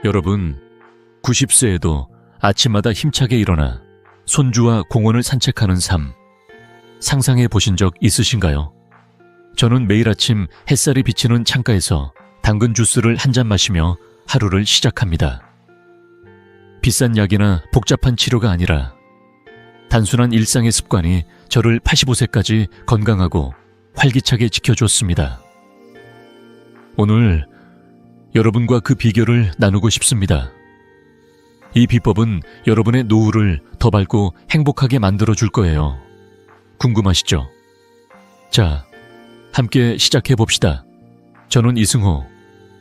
여러분, 90세에도 아침마다 힘차게 일어나 손주와 공원을 산책하는 삶, 상상해 보신 적 있으신가요? 저는 매일 아침 햇살이 비치는 창가에서 당근 주스를 한 잔 마시며 하루를 시작합니다. 비싼 약이나 복잡한 치료가 아니라 단순한 일상의 습관이 저를 85세까지 건강하고 활기차게 지켜줬습니다. 오늘 여러분과 그 비결을 나누고 싶습니다. 이 비법은 여러분의 노후를 더 밝고 행복하게 만들어줄 거예요. 궁금하시죠? 자, 함께 시작해 봅시다. 저는 이승호,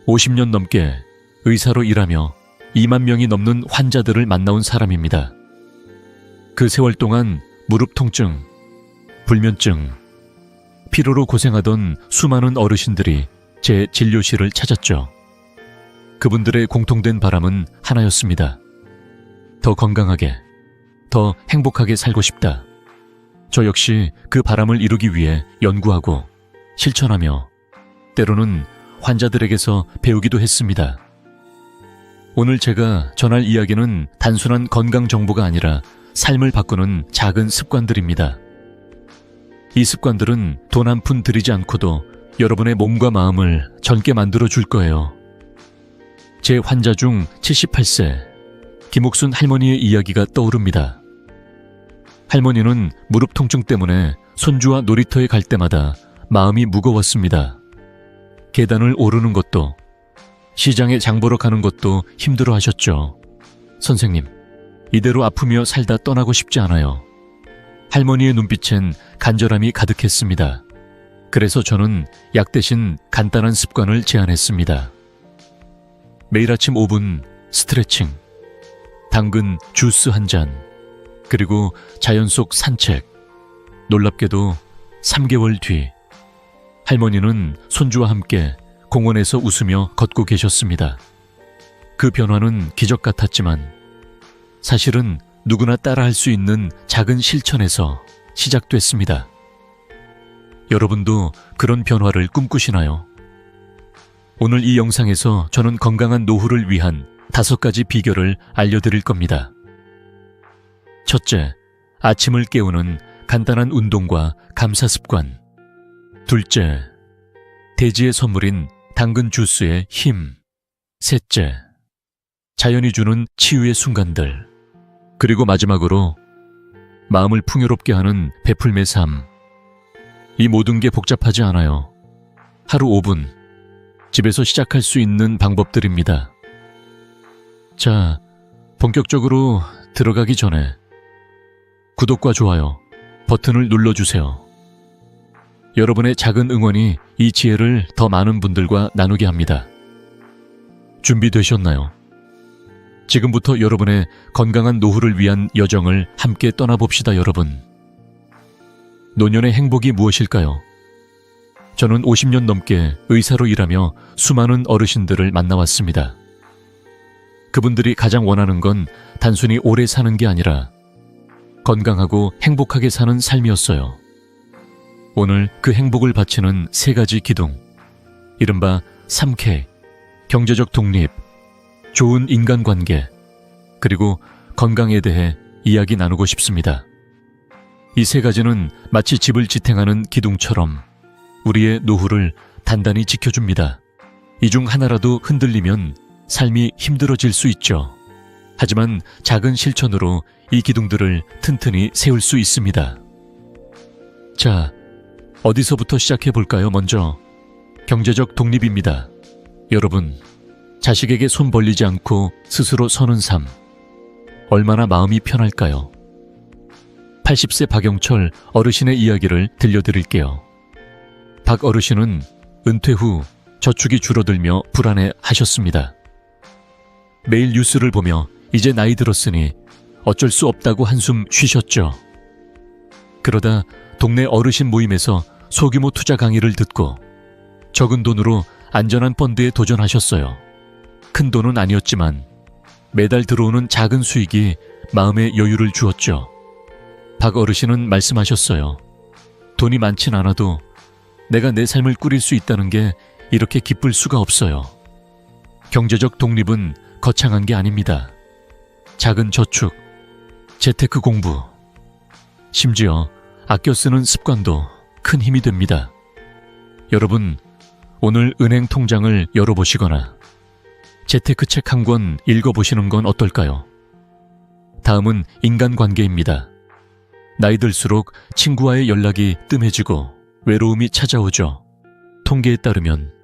50년 넘게 의사로 일하며 2만 명이 넘는 환자들을 만나온 사람입니다. 그 세월 동안 무릎 통증, 불면증, 피로로 고생하던 수많은 어르신들이 제 진료실을 찾았죠. 그분들의 공통된 바람은 하나였습니다. 더 건강하게, 더 행복하게 살고 싶다. 저 역시 그 바람을 이루기 위해 연구하고 실천하며 때로는 환자들에게서 배우기도 했습니다. 오늘 제가 전할 이야기는 단순한 건강 정보가 아니라 삶을 바꾸는 작은 습관들입니다. 이 습관들은 돈 한 푼 들이지 않고도 여러분의 몸과 마음을 젊게 만들어 줄 거예요. 제 환자 중 78세 김옥순 할머니의 이야기가 떠오릅니다. 할머니는 무릎 통증 때문에 손주와 놀이터에 갈 때마다 마음이 무거웠습니다. 계단을 오르는 것도, 시장에 장 보러 가는 것도 힘들어 하셨죠. 선생님, 이대로 아프며 살다 떠나고 싶지 않아요. 할머니의 눈빛엔 간절함이 가득했습니다. 그래서 저는 약 대신 간단한 습관을 제안했습니다. 매일 아침 5분 스트레칭, 당근 주스 한 잔, 그리고 자연 속 산책. 놀랍게도 3개월 뒤 할머니는 손주와 함께 공원에서 웃으며 걷고 계셨습니다. 그 변화는 기적 같았지만 사실은 누구나 따라할 수 있는 작은 실천에서 시작됐습니다. 여러분도 그런 변화를 꿈꾸시나요? 오늘 이 영상에서 저는 건강한 노후를 위한 5가지 비결을 알려드릴 겁니다. 첫째, 아침을 깨우는 간단한 운동과 감사 습관. 둘째, 대지의 선물인 당근 주스의 힘. 셋째, 자연이 주는 치유의 순간들. 그리고 마지막으로 마음을 풍요롭게 하는 베풀매 삶. 이 모든 게 복잡하지 않아요. 하루 5분, 집에서 시작할 수 있는 방법들입니다. 자, 본격적으로 들어가기 전에 구독과 좋아요 버튼을 눌러주세요. 여러분의 작은 응원이 이 지혜를 더 많은 분들과 나누게 합니다. 준비되셨나요? 지금부터 여러분의 건강한 노후를 위한 여정을 함께 떠나봅시다, 여러분. 노년의 행복이 무엇일까요? 저는 50년 넘게 의사로 일하며 수많은 어르신들을 만나왔습니다. 그분들이 가장 원하는 건 단순히 오래 사는 게 아니라 건강하고 행복하게 사는 삶이었어요. 오늘 그 행복을 바치는 3가지 기둥, 이른바 3K, 경제적 독립, 좋은 인간관계, 그리고 건강에 대해 이야기 나누고 싶습니다. 이 3가지는 마치 집을 지탱하는 기둥처럼 우리의 노후를 단단히 지켜줍니다. 이 중 하나라도 흔들리면 삶이 힘들어질 수 있죠. 하지만 작은 실천으로 이 기둥들을 튼튼히 세울 수 있습니다. 자, 어디서부터 시작해 볼까요? 먼저 경제적 독립입니다. 여러분, 자식에게 손 벌리지 않고 스스로 서는 삶, 얼마나 마음이 편할까요? 80세 박영철 어르신의 이야기를 들려드릴게요. 박 어르신은 은퇴 후 저축이 줄어들며 불안해하셨습니다. 매일 뉴스를 보며 이제 나이 들었으니 어쩔 수 없다고 한숨 쉬셨죠. 그러다 동네 어르신 모임에서 소규모 투자 강의를 듣고 적은 돈으로 안전한 펀드에 도전하셨어요. 큰 돈은 아니었지만 매달 들어오는 작은 수익이 마음의 여유를 주었죠. 박 어르신은 말씀하셨어요. 돈이 많진 않아도 내가 내 삶을 꾸릴 수 있다는 게 이렇게 기쁠 수가 없어요. 경제적 독립은 거창한 게 아닙니다. 작은 저축, 재테크 공부, 심지어 아껴 쓰는 습관도 큰 힘이 됩니다. 여러분, 오늘 은행 통장을 열어보시거나 재테크 책 한 권 읽어보시는 건 어떨까요? 다음은 인간관계입니다. 나이 들수록 친구와의 연락이 뜸해지고 외로움이 찾아오죠. 통계에 따르면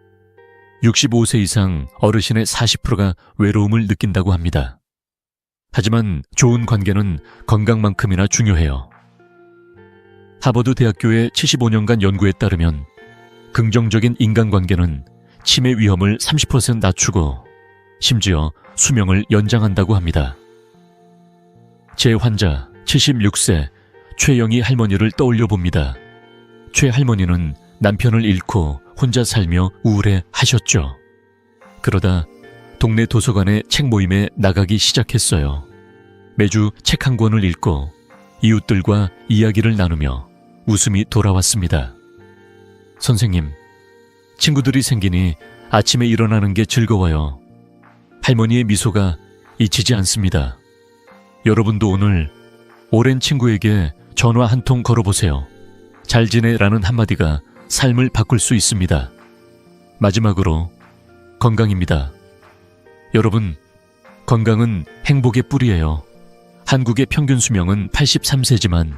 65세 이상 어르신의 40%가 외로움을 느낀다고 합니다. 하지만 좋은 관계는 건강만큼이나 중요해요. 하버드 대학교의 75년간 연구에 따르면 긍정적인 인간관계는 치매 위험을 30% 낮추고 심지어 수명을 연장한다고 합니다. 제 환자 76세 최영희 할머니를 떠올려 봅니다. 최 할머니는 남편을 잃고 혼자 살며 우울해 하셨죠. 그러다 동네 도서관의 책 모임에 나가기 시작했어요. 매주 책 한 권을 읽고 이웃들과 이야기를 나누며 웃음이 돌아왔습니다. 선생님, 친구들이 생기니 아침에 일어나는 게 즐거워요. 할머니의 미소가 잊히지 않습니다. 여러분도 오늘 오랜 친구에게 전화 한 통 걸어보세요. 잘 지내라는 한마디가 삶을 바꿀 수 있습니다. 마지막으로 건강입니다. 여러분, 건강은 행복의 뿌리예요. 한국의 평균 수명은 83세지만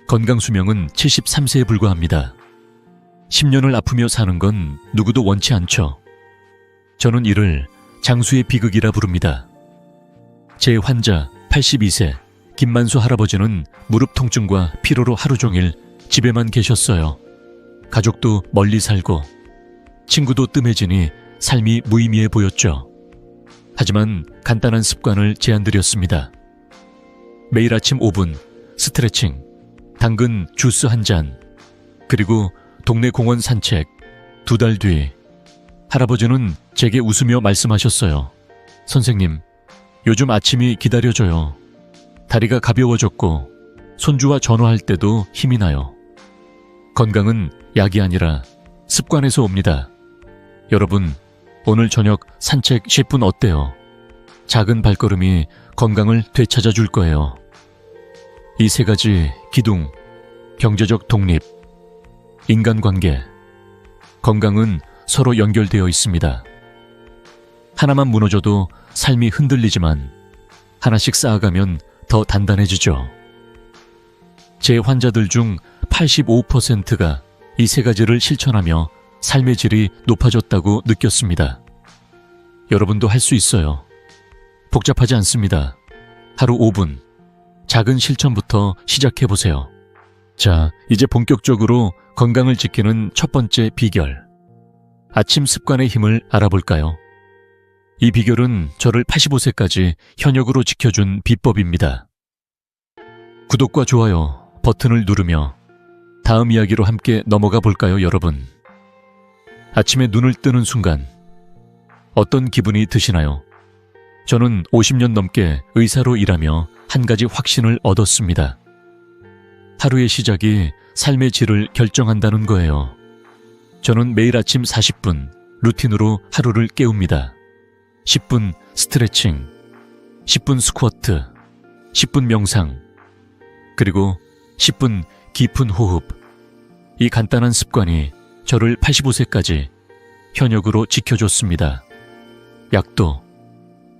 건강 수명은 73세에 불과합니다. 10년을 아프며 사는 건 누구도 원치 않죠. 저는 이를 장수의 비극이라 부릅니다. 제 환자 82세 김만수 할아버지는 무릎 통증과 피로로 하루 종일 집에만 계셨어요. 가족도 멀리 살고 친구도 뜸해지니 삶이 무의미해 보였죠. 하지만 간단한 습관을 제안드렸습니다. 매일 아침 5분 스트레칭, 당근 주스 한 잔, 그리고 동네 공원 산책. 2달 뒤 할아버지는 제게 웃으며 말씀하셨어요. 선생님, 요즘 아침이 기다려져요. 다리가 가벼워졌고 손주와 전화할 때도 힘이 나요. 건강은 약이 아니라 습관에서 옵니다. 여러분, 오늘 저녁 산책 10분 어때요? 작은 발걸음이 건강을 되찾아 줄 거예요. 이 세 가지 기둥, 경제적 독립, 인간관계, 건강은 서로 연결되어 있습니다. 하나만 무너져도 삶이 흔들리지만 하나씩 쌓아가면 더 단단해지죠. 제 환자들 중 85%가 이 세 가지를 실천하며 삶의 질이 높아졌다고 느꼈습니다. 여러분도 할 수 있어요. 복잡하지 않습니다. 하루 5분, 작은 실천부터 시작해보세요. 자, 이제 본격적으로 건강을 지키는 첫 번째 비결. 아침 습관의 힘을 알아볼까요? 이 비결은 저를 85세까지 현역으로 지켜준 비법입니다. 구독과 좋아요 버튼을 누르며 다음 이야기로 함께 넘어가 볼까요, 여러분? 아침에 눈을 뜨는 순간 어떤 기분이 드시나요? 저는 50년 넘게 의사로 일하며 한 가지 확신을 얻었습니다. 하루의 시작이 삶의 질을 결정한다는 거예요. 저는 매일 아침 40분 루틴으로 하루를 깨웁니다. 10분 스트레칭, 10분 스쿼트, 10분 명상, 그리고 10분 깊은 호흡. 이 간단한 습관이 저를 85세까지 현역으로 지켜줬습니다. 약도,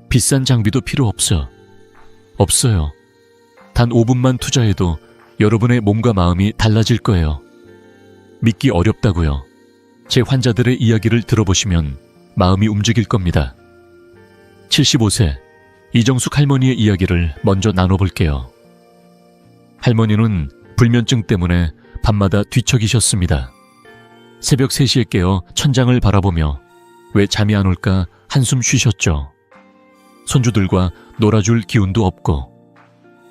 비싼 장비도 필요 없어요. 단 5분만 투자해도 여러분의 몸과 마음이 달라질 거예요. 믿기 어렵다고요. 제 환자들의 이야기를 들어보시면 마음이 움직일 겁니다. 75세 이정숙 할머니의 이야기를 먼저 나눠볼게요. 할머니는 불면증 때문에 밤마다 뒤척이셨습니다. 새벽 3시에 깨어 천장을 바라보며 왜 잠이 안 올까 한숨 쉬셨죠. 손주들과 놀아줄 기운도 없고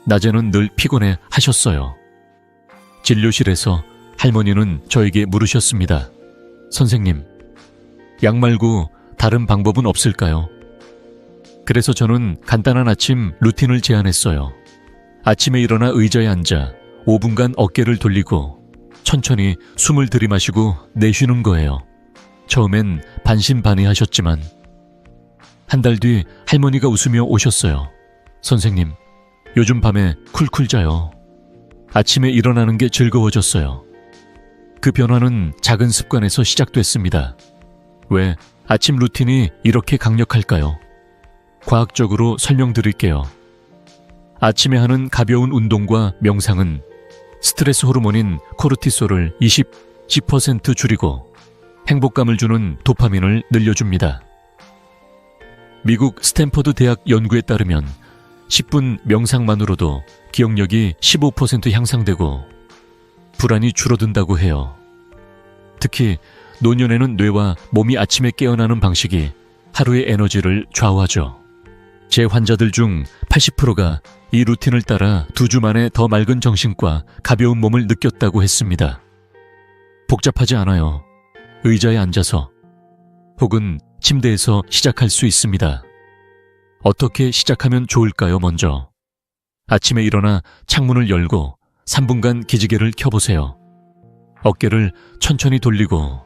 낮에는 늘 피곤해 하셨어요. 진료실에서 할머니는 저에게 물으셨습니다. 선생님, 약 말고 다른 방법은 없을까요? 그래서 저는 간단한 아침 루틴을 제안했어요. 아침에 일어나 의자에 앉아 5분간 어깨를 돌리고 천천히 숨을 들이마시고 내쉬는 거예요. 처음엔 반신반의하셨지만 한 달 뒤 할머니가 웃으며 오셨어요. 선생님, 요즘 밤에 쿨쿨 자요. 아침에 일어나는 게 즐거워졌어요. 그 변화는 작은 습관에서 시작됐습니다. 왜 아침 루틴이 이렇게 강력할까요? 과학적으로 설명드릴게요. 아침에 하는 가벼운 운동과 명상은 스트레스 호르몬인 코르티솔을 10% 줄이고 행복감을 주는 도파민을 늘려줍니다. 미국 스탠퍼드 대학 연구에 따르면 10분 명상만으로도 기억력이 15% 향상되고 불안이 줄어든다고 해요. 특히 노년에는 뇌와 몸이 아침에 깨어나는 방식이 하루의 에너지를 좌우하죠. 제 환자들 중 80%가 이 루틴을 따라 2주 만에 더 맑은 정신과 가벼운 몸을 느꼈다고 했습니다. 복잡하지 않아요. 의자에 앉아서 혹은 침대에서 시작할 수 있습니다. 어떻게 시작하면 좋을까요? 먼저 아침에 일어나 창문을 열고 3분간 기지개를 켜보세요. 어깨를 천천히 돌리고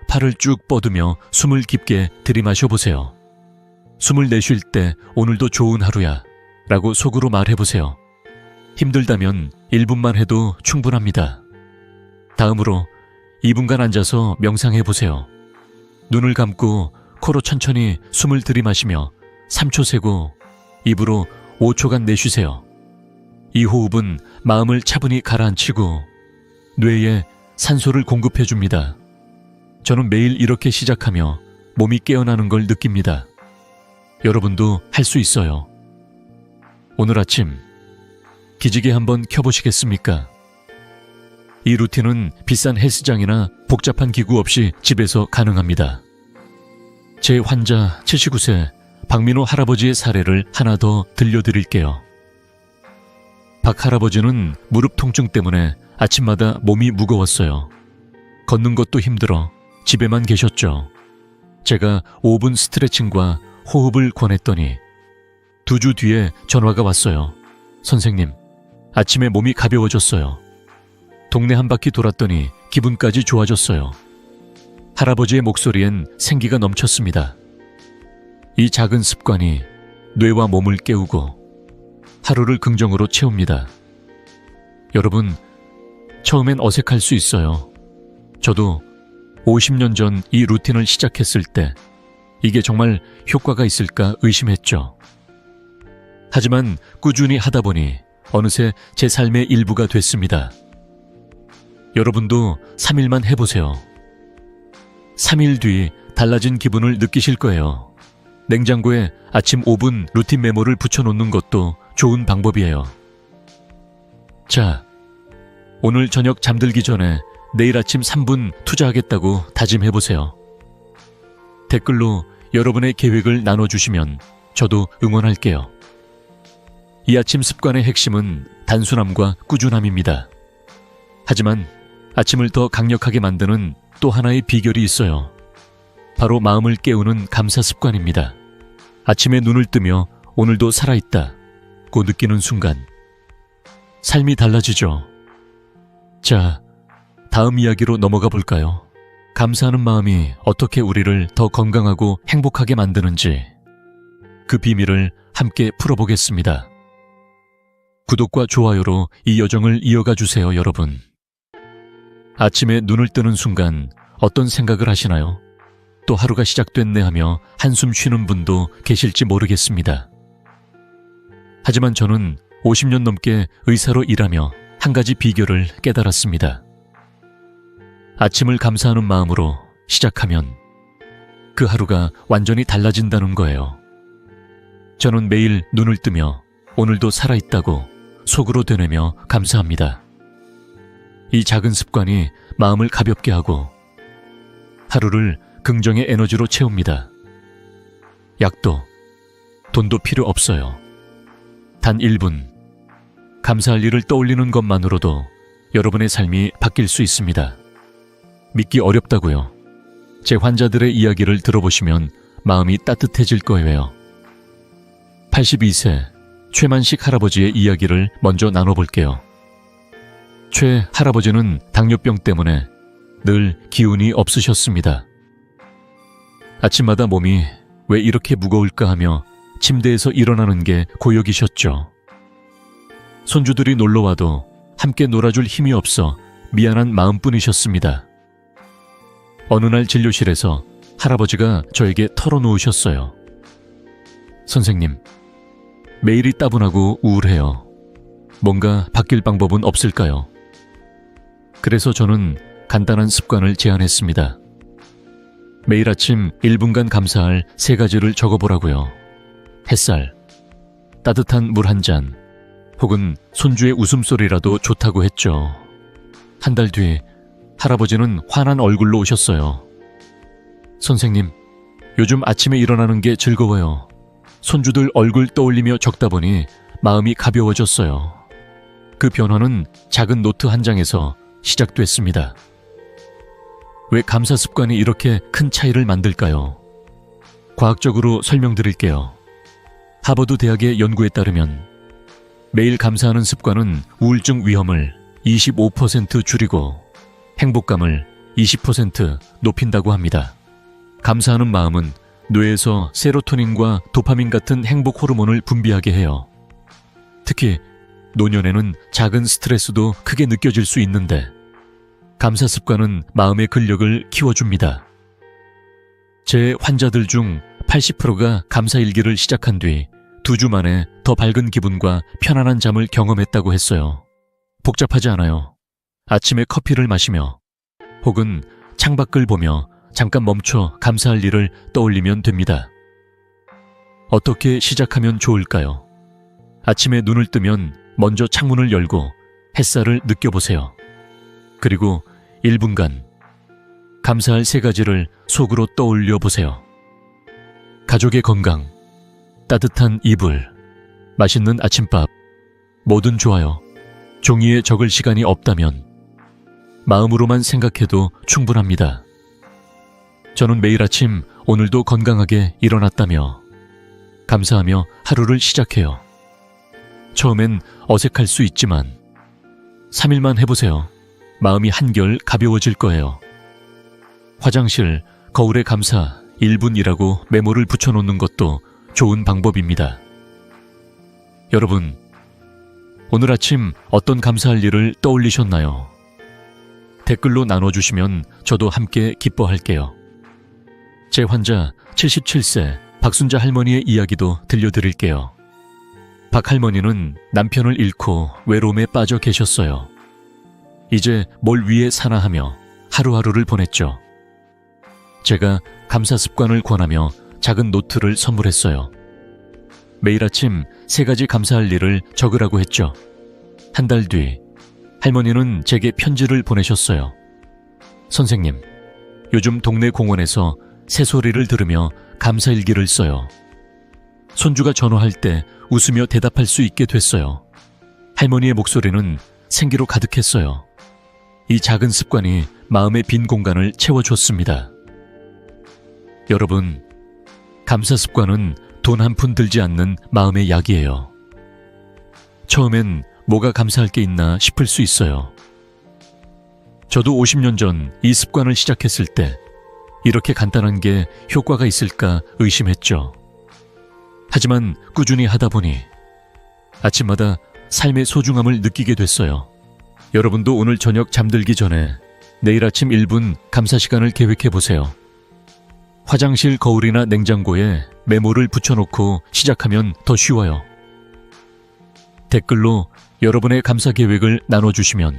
팔을 쭉 뻗으며 숨을 깊게 들이마셔보세요. 숨을 내쉴 때 오늘도 좋은 하루야 라고 속으로 말해보세요. 힘들다면 1분만 해도 충분합니다. 다음으로 2분간 앉아서 명상해보세요. 눈을 감고 코로 천천히 숨을 들이마시며 3초 세고 입으로 5초간 내쉬세요. 이 호흡은 마음을 차분히 가라앉히고 뇌에 산소를 공급해줍니다. 저는 매일 이렇게 시작하며 몸이 깨어나는 걸 느낍니다. 여러분도 할 수 있어요. 오늘 아침 기지개 한번 켜보시겠습니까? 이 루틴은 비싼 헬스장이나 복잡한 기구 없이 집에서 가능합니다. 제 환자 79세 박민호 할아버지의 사례를 하나 더 들려드릴게요. 박 할아버지는 무릎 통증 때문에 아침마다 몸이 무거웠어요. 걷는 것도 힘들어 집에만 계셨죠. 제가 5분 스트레칭과 호흡을 권했더니 2주 뒤에 전화가 왔어요. 선생님, 아침에 몸이 가벼워졌어요. 동네 한 바퀴 돌았더니 기분까지 좋아졌어요. 할아버지의 목소리엔 생기가 넘쳤습니다. 이 작은 습관이 뇌와 몸을 깨우고 하루를 긍정으로 채웁니다. 여러분, 처음엔 어색할 수 있어요. 저도 50년 전 이 루틴을 시작했을 때 이게 정말 효과가 있을까 의심했죠. 하지만 꾸준히 하다 보니 어느새 제 삶의 일부가 됐습니다. 여러분도 3일만 해보세요. 3일 뒤 달라진 기분을 느끼실 거예요. 냉장고에 아침 5분 루틴 메모를 붙여놓는 것도 좋은 방법이에요. 자, 오늘 저녁 잠들기 전에 내일 아침 3분 투자하겠다고 다짐해보세요. 댓글로 여러분의 계획을 나눠주시면 저도 응원할게요. 이 아침 습관의 핵심은 단순함과 꾸준함입니다. 하지만 아침을 더 강력하게 만드는 또 하나의 비결이 있어요. 바로 마음을 깨우는 감사 습관입니다. 아침에 눈을 뜨며 오늘도 살아있다고 느끼는 순간 삶이 달라지죠. 자, 다음 이야기로 넘어가 볼까요? 감사하는 마음이 어떻게 우리를 더 건강하고 행복하게 만드는지 그 비밀을 함께 풀어보겠습니다. 구독과 좋아요로 이 여정을 이어가 주세요, 여러분. 아침에 눈을 뜨는 순간 어떤 생각을 하시나요? 또 하루가 시작됐네 하며 한숨 쉬는 분도 계실지 모르겠습니다. 하지만 저는 50년 넘게 의사로 일하며 한 가지 비결을 깨달았습니다. 아침을 감사하는 마음으로 시작하면 그 하루가 완전히 달라진다는 거예요. 저는 매일 눈을 뜨며 오늘도 살아있다고 속으로 되뇌며 감사합니다. 이 작은 습관이 마음을 가볍게 하고 하루를 긍정의 에너지로 채웁니다. 약도, 돈도 필요 없어요. 단 1분, 감사할 일을 떠올리는 것만으로도 여러분의 삶이 바뀔 수 있습니다. 믿기 어렵다고요. 제 환자들의 이야기를 들어보시면 마음이 따뜻해질 거예요. 82세 최만식 할아버지의 이야기를 먼저 나눠볼게요. 최 할아버지는 당뇨병 때문에 늘 기운이 없으셨습니다. 아침마다 몸이 왜 이렇게 무거울까 하며 침대에서 일어나는 게 고역이셨죠. 손주들이 놀러와도 함께 놀아줄 힘이 없어 미안한 마음뿐이셨습니다. 어느 날 진료실에서 할아버지가 저에게 털어놓으셨어요. 선생님, 매일이 따분하고 우울해요. 뭔가 바뀔 방법은 없을까요? 그래서 저는 간단한 습관을 제안했습니다. 매일 아침 1분간 감사할 3가지를 적어보라고요. 햇살, 따뜻한 물 한 잔, 혹은 손주의 웃음소리라도 좋다고 했죠. 한 달 뒤 할아버지는 환한 얼굴로 오셨어요. 선생님, 요즘 아침에 일어나는 게 즐거워요. 손주들 얼굴 떠올리며 적다 보니 마음이 가벼워졌어요. 그 변화는 작은 노트 한 장에서 시작됐습니다. 왜 감사 습관이 이렇게 큰 차이를 만들까요? 과학적으로 설명드릴게요. 하버드 대학의 연구에 따르면 매일 감사하는 습관은 우울증 위험을 25% 줄이고 행복감을 20% 높인다고 합니다. 감사하는 마음은 뇌에서 세로토닌과 도파민 같은 행복 호르몬을 분비하게 해요. 특히 노년에는 작은 스트레스도 크게 느껴질 수 있는데 감사 습관은 마음의 근력을 키워줍니다. 제 환자들 중 80%가 감사 일기를 시작한 뒤 2주 만에 더 밝은 기분과 편안한 잠을 경험했다고 했어요. 복잡하지 않아요. 아침에 커피를 마시며 혹은 창밖을 보며 잠깐 멈춰 감사할 일을 떠올리면 됩니다. 어떻게 시작하면 좋을까요? 아침에 눈을 뜨면 먼저 창문을 열고 햇살을 느껴보세요. 그리고 1분간 감사할 3가지를 속으로 떠올려 보세요. 가족의 건강, 따뜻한 이불, 맛있는 아침밥, 뭐든 좋아요. 종이에 적을 시간이 없다면 마음으로만 생각해도 충분합니다. 저는 매일 아침 오늘도 건강하게 일어났다며 감사하며 하루를 시작해요. 처음엔 어색할 수 있지만 3일만 해보세요. 마음이 한결 가벼워질 거예요. 화장실, 거울에 감사 1분이라고 메모를 붙여놓는 것도 좋은 방법입니다. 여러분, 오늘 아침 어떤 감사할 일을 떠올리셨나요? 댓글로 나눠주시면 저도 함께 기뻐할게요. 제 환자 77세 박순자 할머니의 이야기도 들려드릴게요. 박 할머니는 남편을 잃고 외로움에 빠져 계셨어요. 이제 뭘 위해 사나 하며 하루하루를 보냈죠. 제가 감사 습관을 권하며 작은 노트를 선물했어요. 매일 아침 3가지 감사할 일을 적으라고 했죠. 한 달 뒤 할머니는 제게 편지를 보내셨어요. 선생님, 요즘 동네 공원에서 새소리를 들으며 감사일기를 써요. 손주가 전화할 때 웃으며 대답할 수 있게 됐어요. 할머니의 목소리는 생기로 가득했어요. 이 작은 습관이 마음의 빈 공간을 채워줬습니다. 여러분, 감사 습관은 돈 한 푼 들지 않는 마음의 약이에요. 처음엔 뭐가 감사할 게 있나 싶을 수 있어요. 저도 50년 전 이 습관을 시작했을 때 이렇게 간단한 게 효과가 있을까 의심했죠. 하지만 꾸준히 하다 보니 아침마다 삶의 소중함을 느끼게 됐어요. 여러분도 오늘 저녁 잠들기 전에 내일 아침 1분 감사 시간을 계획해보세요. 화장실 거울이나 냉장고에 메모를 붙여놓고 시작하면 더 쉬워요. 댓글로 여러분의 감사 계획을 나눠주시면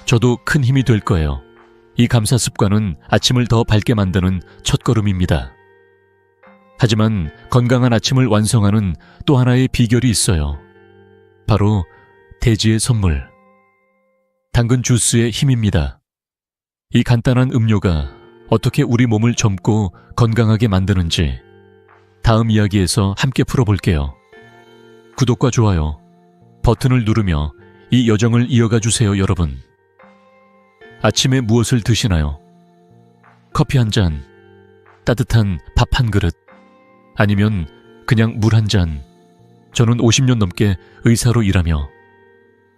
저도 큰 힘이 될 거예요. 이 감사 습관은 아침을 더 밝게 만드는 첫걸음입니다. 하지만 건강한 아침을 완성하는 또 하나의 비결이 있어요. 바로 대지의 선물, 당근 주스의 힘입니다. 이 간단한 음료가 어떻게 우리 몸을 젊고 건강하게 만드는지 다음 이야기에서 함께 풀어볼게요. 구독과 좋아요, 버튼을 누르며 이 여정을 이어가 주세요, 여러분. 아침에 무엇을 드시나요? 커피 한 잔, 따뜻한 밥 한 그릇, 아니면 그냥 물 한 잔. 저는 50년 넘게 의사로 일하며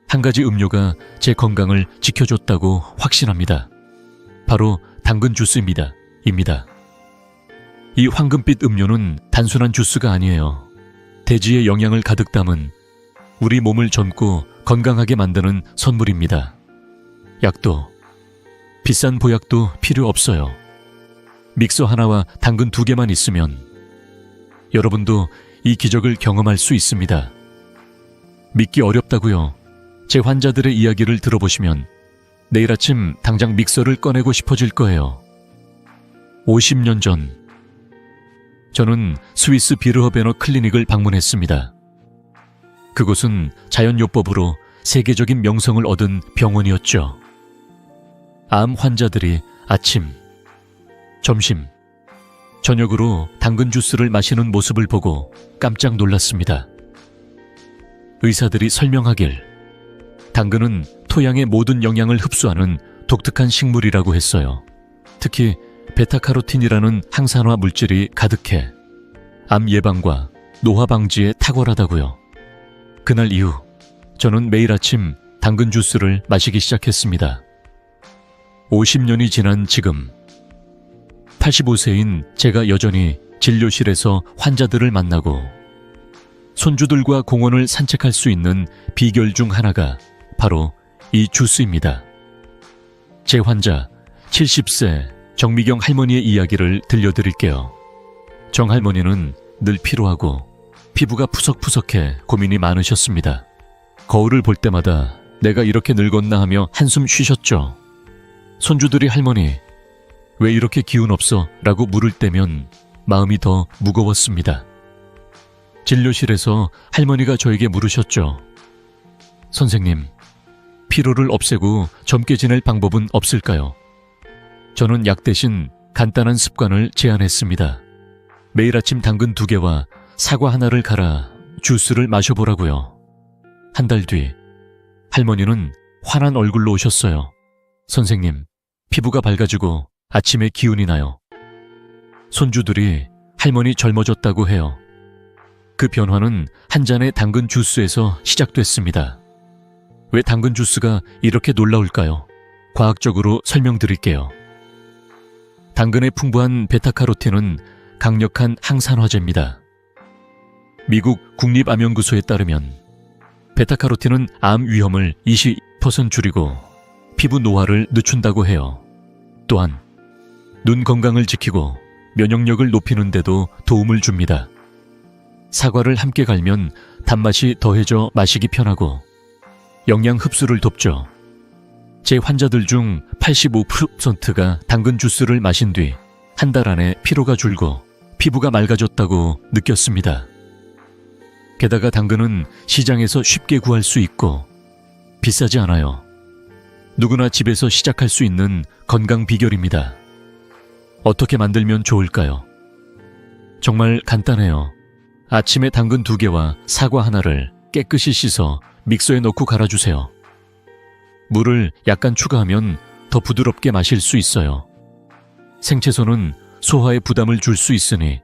한 가지 음료가 제 건강을 지켜줬다고 확신합니다. 바로 당근 주스입니다. 이 황금빛 음료는 단순한 주스가 아니에요. 대지의 영양을 가득 담은 우리 몸을 젊고 건강하게 만드는 선물입니다. 약도, 비싼 보약도 필요 없어요. 믹서 하나와 당근 2개만 있으면 여러분도 이 기적을 경험할 수 있습니다. 믿기 어렵다고요? 제 환자들의 이야기를 들어보시면 내일 아침 당장 믹서를 꺼내고 싶어질 거예요. 50년 전 저는 스위스 비르허베너 클리닉을 방문했습니다. 그곳은 자연요법으로 세계적인 명성을 얻은 병원이었죠. 암 환자들이 아침, 점심, 저녁으로 당근 주스를 마시는 모습을 보고 깜짝 놀랐습니다. 의사들이 설명하길 당근은 토양의 모든 영양을 흡수하는 독특한 식물이라고 했어요. 특히 베타카로틴이라는 항산화 물질이 가득해 암 예방과 노화 방지에 탁월하다고요. 그날 이후 저는 매일 아침 당근 주스를 마시기 시작했습니다. 50년이 지난 지금 85세인 제가 여전히 진료실에서 환자들을 만나고 손주들과 공원을 산책할 수 있는 비결 중 하나가 바로 이 주스입니다. 제 환자 70세 정미경 할머니의 이야기를 들려드릴게요. 정 할머니는 늘 피로하고 피부가 푸석푸석해 고민이 많으셨습니다. 거울을 볼 때마다 내가 이렇게 늙었나 하며 한숨 쉬셨죠. 손주들이 할머니, 왜 이렇게 기운 없어? 라고 물을 때면 마음이 더 무거웠습니다. 진료실에서 할머니가 저에게 물으셨죠. 선생님, 피로를 없애고 젊게 지낼 방법은 없을까요? 저는 약 대신 간단한 습관을 제안했습니다. 매일 아침 당근 2개와 사과 하나를 갈아 주스를 마셔보라고요. 한 달 뒤 할머니는 환한 얼굴로 오셨어요. 선생님, 피부가 밝아지고 아침에 기운이 나요. 손주들이 할머니 젊어졌다고 해요. 그 변화는 한 잔의 당근 주스에서 시작됐습니다. 왜 당근 주스가 이렇게 놀라울까요? 과학적으로 설명드릴게요. 당근의 풍부한 베타카로틴은 강력한 항산화제입니다. 미국 국립암연구소에 따르면 베타카로틴은 암 위험을 20% 줄이고 피부 노화를 늦춘다고 해요. 또한 눈 건강을 지키고 면역력을 높이는 데도 도움을 줍니다. 사과를 함께 갈면 단맛이 더해져 마시기 편하고 영양 흡수를 돕죠. 제 환자들 중 85%가 당근 주스를 마신 뒤 한 달 안에 피로가 줄고 피부가 맑아졌다고 느꼈습니다. 게다가 당근은 시장에서 쉽게 구할 수 있고 비싸지 않아요. 누구나 집에서 시작할 수 있는 건강 비결입니다. 어떻게 만들면 좋을까요? 정말 간단해요. 아침에 당근 2개와 사과 하나를 깨끗이 씻어 믹서에 넣고 갈아주세요. 물을 약간 추가하면 더 부드럽게 마실 수 있어요. 생채소는 소화에 부담을 줄 수 있으니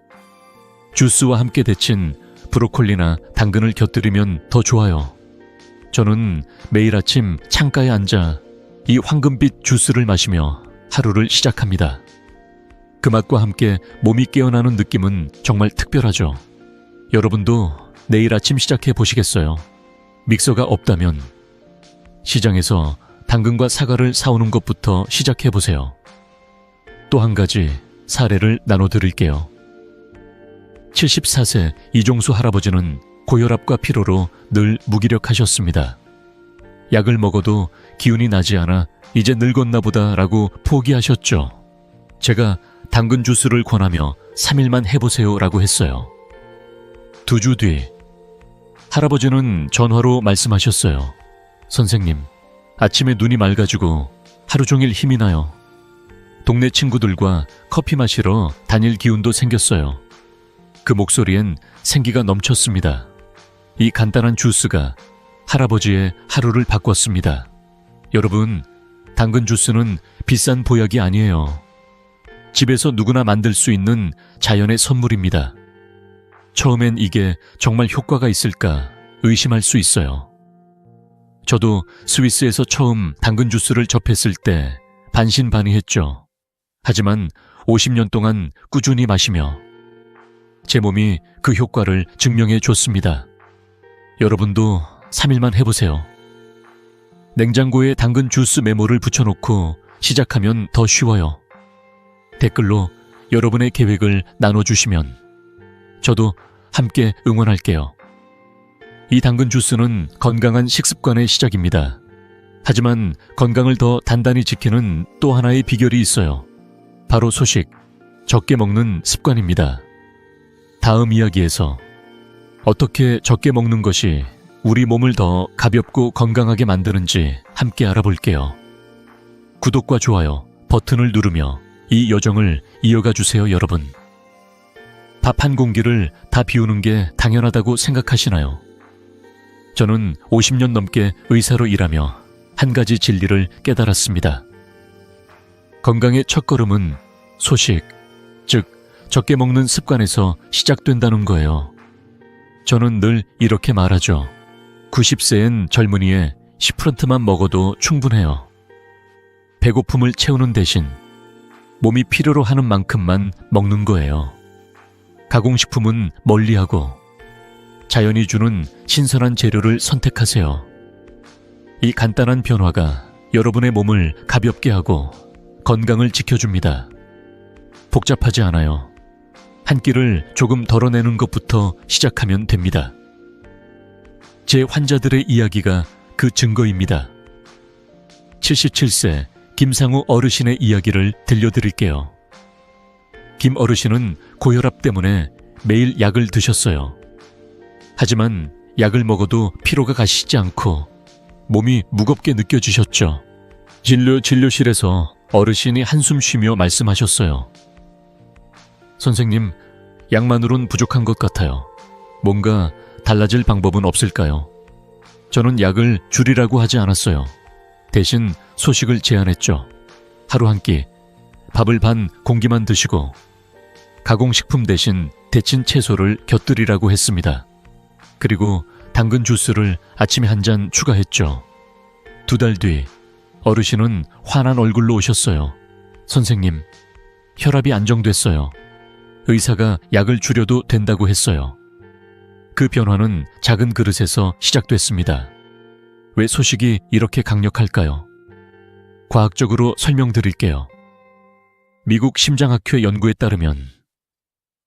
주스와 함께 데친 브로콜리나 당근을 곁들이면 더 좋아요. 저는 매일 아침 창가에 앉아 이 황금빛 주스를 마시며 하루를 시작합니다. 그 맛과 함께 몸이 깨어나는 느낌은 정말 특별하죠. 여러분도 내일 아침 시작해 보시겠어요? 믹서가 없다면 시장에서 당근과 사과를 사오는 것부터 시작해 보세요. 또 한 가지 사례를 나눠드릴게요. 74세 이종수 할아버지는 고혈압과 피로로 늘 무기력하셨습니다. 약을 먹어도 기운이 나지 않아 이제 늙었나 보다 라고 포기하셨죠. 제가 당근 주스를 권하며 3일만 해보세요 라고 했어요. 2주 뒤 할아버지는 전화로 말씀하셨어요. 선생님, 아침에 눈이 맑아지고 하루 종일 힘이 나요. 동네 친구들과 커피 마시러 다닐 기운도 생겼어요. 그 목소리엔 생기가 넘쳤습니다. 이 간단한 주스가 할아버지의 하루를 바꿨습니다. 여러분, 당근 주스는 비싼 보약이 아니에요. 집에서 누구나 만들 수 있는 자연의 선물입니다. 처음엔 이게 정말 효과가 있을까 의심할 수 있어요. 저도 스위스에서 처음 당근 주스를 접했을 때 반신반의했죠. 하지만 50년 동안 꾸준히 마시며 제 몸이 그 효과를 증명해 줬습니다. 여러분도 3일만 해보세요. 냉장고에 당근 주스 메모를 붙여놓고 시작하면 더 쉬워요. 댓글로 여러분의 계획을 나눠주시면 저도 함께 응원할게요. 이 당근 주스는 건강한 식습관의 시작입니다. 하지만 건강을 더 단단히 지키는 또 하나의 비결이 있어요. 바로 소식, 적게 먹는 습관입니다. 다음 이야기에서 어떻게 적게 먹는 것이 우리 몸을 더 가볍고 건강하게 만드는지 함께 알아볼게요. 구독과 좋아요 버튼을 누르며 이 여정을 이어가 주세요, 여러분. 밥 한 공기를 다 비우는 게 당연하다고 생각하시나요? 저는 50년 넘게 의사로 일하며 한 가지 진리를 깨달았습니다. 건강의 첫걸음은 소식, 즉 적게 먹는 습관에서 시작된다는 거예요. 저는 늘 이렇게 말하죠. 90세엔 젊은이의 10%만 먹어도 충분해요. 배고픔을 채우는 대신 몸이 필요로 하는 만큼만 먹는 거예요. 가공식품은 멀리하고 자연이 주는 신선한 재료를 선택하세요. 이 간단한 변화가 여러분의 몸을 가볍게 하고 건강을 지켜줍니다. 복잡하지 않아요. 한 끼를 조금 덜어내는 것부터 시작하면 됩니다. 제 환자들의 이야기가 그 증거입니다. 77세 김상우 어르신의 이야기를 들려드릴게요. 김 어르신은 고혈압 때문에 매일 약을 드셨어요. 하지만 약을 먹어도 피로가 가시지 않고 몸이 무겁게 느껴지셨죠. 진료실에서 어르신이 한숨 쉬며 말씀하셨어요. 선생님, 약만으론 부족한 것 같아요. 뭔가 달라질 방법은 없을까요? 저는 약을 줄이라고 하지 않았어요. 대신 소식을 제안했죠. 하루 한 끼, 밥을 반 공기만 드시고 가공식품 대신 데친 채소를 곁들이라고 했습니다. 그리고 당근 주스를 아침에 한 잔 추가했죠. 2달 뒤 어르신은 환한 얼굴로 오셨어요. 선생님, 혈압이 안정됐어요. 의사가 약을 줄여도 된다고 했어요. 그 변화는 작은 그릇에서 시작됐습니다. 왜 소식이 이렇게 강력할까요? 과학적으로 설명드릴게요. 미국 심장학회 연구에 따르면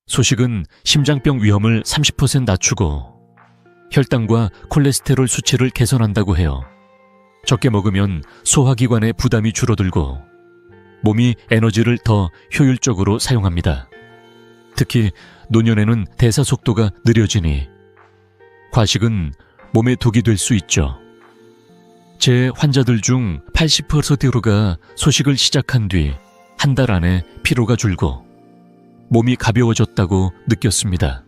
소식은 심장병 위험을 30% 낮추고 혈당과 콜레스테롤 수치를 개선한다고 해요. 적게 먹으면 소화기관의 부담이 줄어들고 몸이 에너지를 더 효율적으로 사용합니다. 특히 노년에는 대사 속도가 느려지니 과식은 몸에 독이 될 수 있죠. 제 환자들 중 80%가 소식을 시작한 뒤 한 달 안에 피로가 줄고 몸이 가벼워졌다고 느꼈습니다.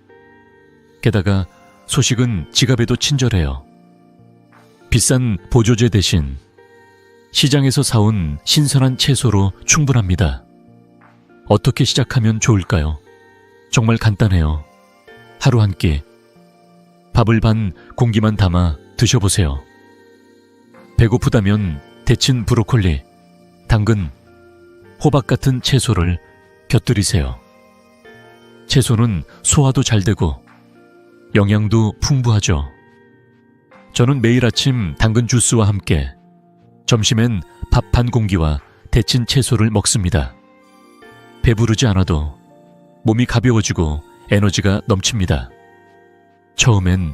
게다가 소식은 지갑에도 친절해요. 비싼 보조제 대신 시장에서 사온 신선한 채소로 충분합니다. 어떻게 시작하면 좋을까요? 정말 간단해요. 하루 한 끼, 밥을 반 공기만 담아 드셔보세요. 배고프다면 데친 브로콜리, 당근, 호박 같은 채소를 곁들이세요. 채소는 소화도 잘 되고 영양도 풍부하죠. 저는 매일 아침 당근 주스와 함께 점심엔 밥 반 공기와 데친 채소를 먹습니다. 배부르지 않아도 몸이 가벼워지고 에너지가 넘칩니다. 처음엔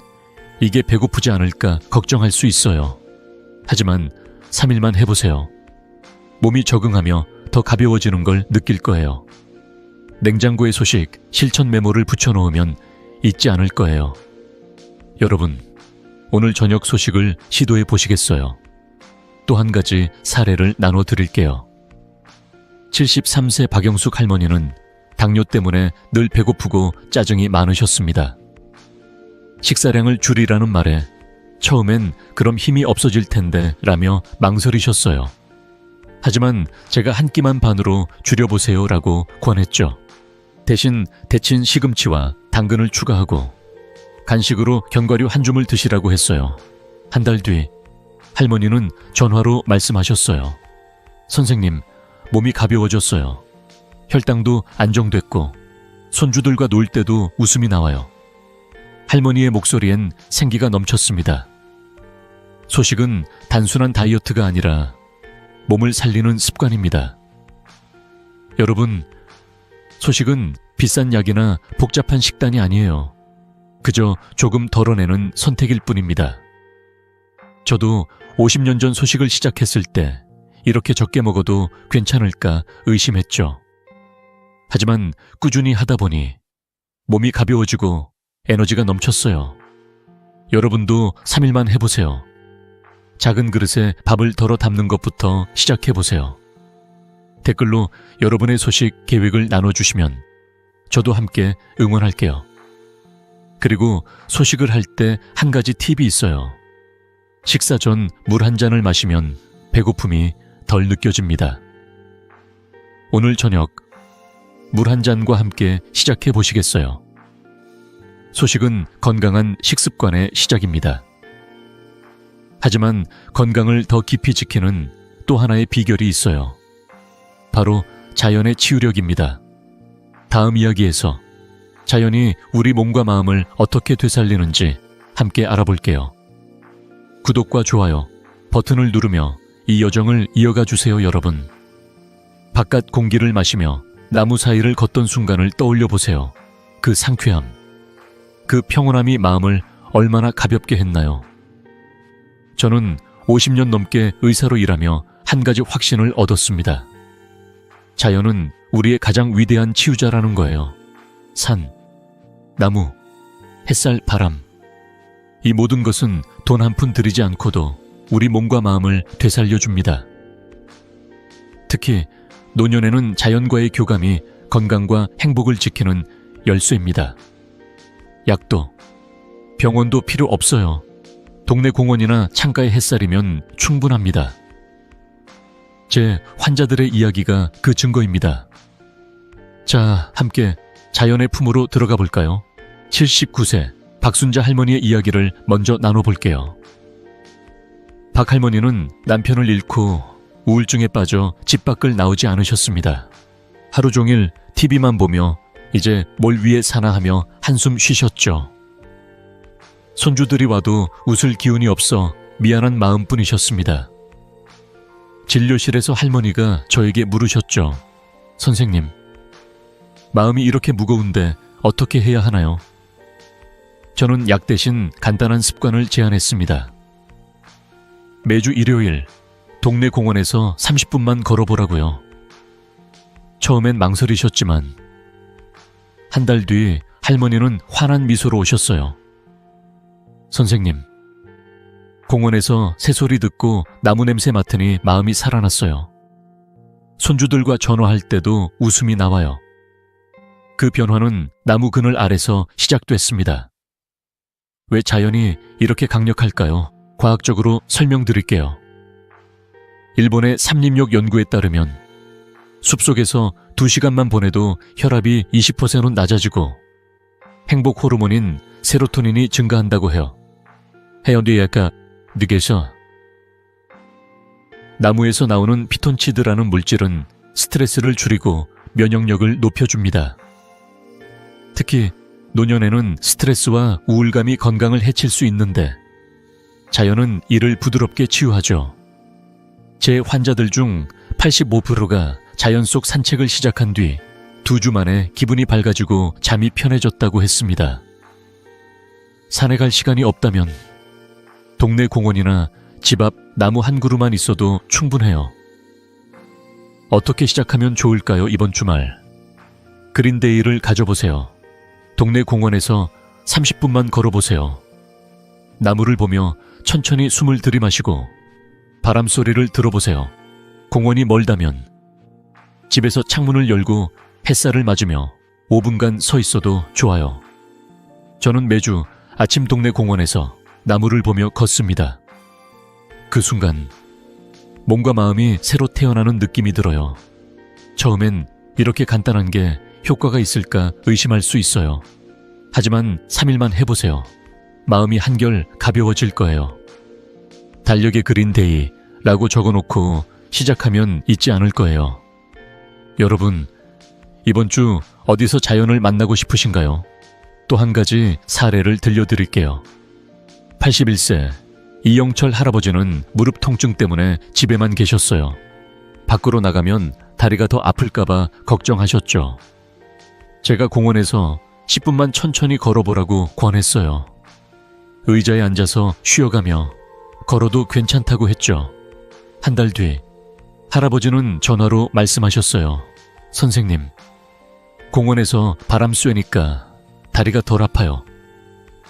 이게 배고프지 않을까 걱정할 수 있어요. 하지만 3일만 해보세요. 몸이 적응하며 더 가벼워지는 걸 느낄 거예요. 냉장고에 소식, 실천 메모를 붙여놓으면 잊지 않을 거예요. 여러분, 오늘 저녁 소식을 시도해 보시겠어요? 또 한 가지 사례를 나눠드릴게요. 73세 박영숙 할머니는 당뇨 때문에 늘 배고프고 짜증이 많으셨습니다. 식사량을 줄이라는 말에 처음엔 그럼 힘이 없어질 텐데 라며 망설이셨어요. 하지만 제가 한 끼만 반으로 줄여보세요 라고 권했죠. 대신 데친 시금치와 당근을 추가하고 간식으로 견과류 한 줌을 드시라고 했어요. 한 달 뒤 할머니는 전화로 말씀하셨어요. 선생님, 몸이 가벼워졌어요. 혈당도 안정됐고 손주들과 놀 때도 웃음이 나와요. 할머니의 목소리엔 생기가 넘쳤습니다. 소식은 단순한 다이어트가 아니라 몸을 살리는 습관입니다. 여러분, 소식은 비싼 약이나 복잡한 식단이 아니에요. 그저 조금 덜어내는 선택일 뿐입니다. 저도 50년 전 소식을 시작했을 때 이렇게 적게 먹어도 괜찮을까 의심했죠. 하지만 꾸준히 하다 보니 몸이 가벼워지고 에너지가 넘쳤어요. 여러분도 3일만 해보세요. 작은 그릇에 밥을 덜어 담는 것부터 시작해보세요. 댓글로 여러분의 소식 계획을 나눠주시면 저도 함께 응원할게요. 그리고 소식을 할 때 한 가지 팁이 있어요. 식사 전 물 한 잔을 마시면 배고픔이 덜 느껴집니다. 오늘 저녁 물 한 잔과 함께 시작해 보시겠어요? 소식은 건강한 식습관의 시작입니다. 하지만 건강을 더 깊이 지키는 또 하나의 비결이 있어요. 바로 자연의 치유력입니다. 다음 이야기에서 자연이 우리 몸과 마음을 어떻게 되살리는지 함께 알아볼게요. 구독과 좋아요, 버튼을 누르며 이 여정을 이어가 주세요, 여러분. 바깥 공기를 마시며 나무 사이를 걷던 순간을 떠올려 보세요. 그 상쾌함, 그 평온함이 마음을 얼마나 가볍게 했나요? 저는 50년 넘게 의사로 일하며 한 가지 확신을 얻었습니다. 자연은 우리의 가장 위대한 치유자라는 거예요. 산, 나무, 햇살, 바람. 이 모든 것은 돈 한 푼 들이지 않고도 우리 몸과 마음을 되살려줍니다. 특히 노년에는 자연과의 교감이 건강과 행복을 지키는 열쇠입니다. 약도, 병원도 필요 없어요. 동네 공원이나 창가의 햇살이면 충분합니다. 제 환자들의 이야기가 그 증거입니다. 자, 함께 자연의 품으로 들어가 볼까요? 79세 박순자 할머니의 이야기를 먼저 나눠볼게요. 박 할머니는 남편을 잃고 우울증에 빠져 집 밖을 나오지 않으셨습니다. 하루 종일 TV만 보며 이제 뭘 위해 사나 하며 한숨 쉬셨죠. 손주들이 와도 웃을 기운이 없어 미안한 마음뿐이셨습니다. 진료실에서 할머니가 저에게 물으셨죠. 선생님, 마음이 이렇게 무거운데 어떻게 해야 하나요? 저는 약 대신 간단한 습관을 제안했습니다. 매주 일요일 동네 공원에서 30분만 걸어보라고요. 처음엔 망설이셨지만 한 달 뒤 할머니는 환한 미소로 오셨어요. 선생님, 공원에서 새소리 듣고 나무 냄새 맡으니 마음이 살아났어요. 손주들과 전화할 때도 웃음이 나와요. 그 변화는 나무 그늘 아래서 시작됐습니다. 왜 자연이 이렇게 강력할까요? 과학적으로 설명드릴게요. 일본의 삼림욕 연구에 따르면 숲속에서 2시간만 보내도 혈압이 20% 낮아지고 행복 호르몬인 세로토닌이 증가한다고 해요. 해연디에까 느게서 나무에서 나오는 피톤치드라는 물질은 스트레스를 줄이고 면역력을 높여줍니다. 특히 노년에는 스트레스와 우울감이 건강을 해칠 수 있는데 자연은 이를 부드럽게 치유하죠. 제 환자들 중 85%가 자연 속 산책을 시작한 뒤 2주 만에 기분이 밝아지고 잠이 편해졌다고 했습니다. 산에 갈 시간이 없다면 동네 공원이나 집 앞 나무 한 그루만 있어도 충분해요. 어떻게 시작하면 좋을까요? 이번 주말 그린데이를 가져보세요. 동네 공원에서 30분만 걸어보세요. 나무를 보며 천천히 숨을 들이마시고 바람 소리를 들어보세요. 공원이 멀다면 집에서 창문을 열고 햇살을 맞으며 5분간 서 있어도 좋아요. 저는 매주 아침 동네 공원에서 나무를 보며 걷습니다. 그 순간 몸과 마음이 새로 태어나는 느낌이 들어요. 처음엔 이렇게 간단한 게 효과가 있을까 의심할 수 있어요. 하지만 3일만 해보세요. 마음이 한결 가벼워질 거예요. 달력에 그린데이라고 적어놓고 시작하면 잊지 않을 거예요. 여러분, 이번 주 어디서 자연을 만나고 싶으신가요? 또 한 가지 사례를 들려드릴게요. 81세 이영철 할아버지는 무릎 통증 때문에 집에만 계셨어요. 밖으로 나가면 다리가 더 아플까봐 걱정하셨죠. 제가 공원에서 10분만 천천히 걸어보라고 권했어요. 의자에 앉아서 쉬어가며 걸어도 괜찮다고 했죠. 한 달 뒤 할아버지는 전화로 말씀하셨어요. 선생님, 공원에서 바람 쐬니까 다리가 덜 아파요.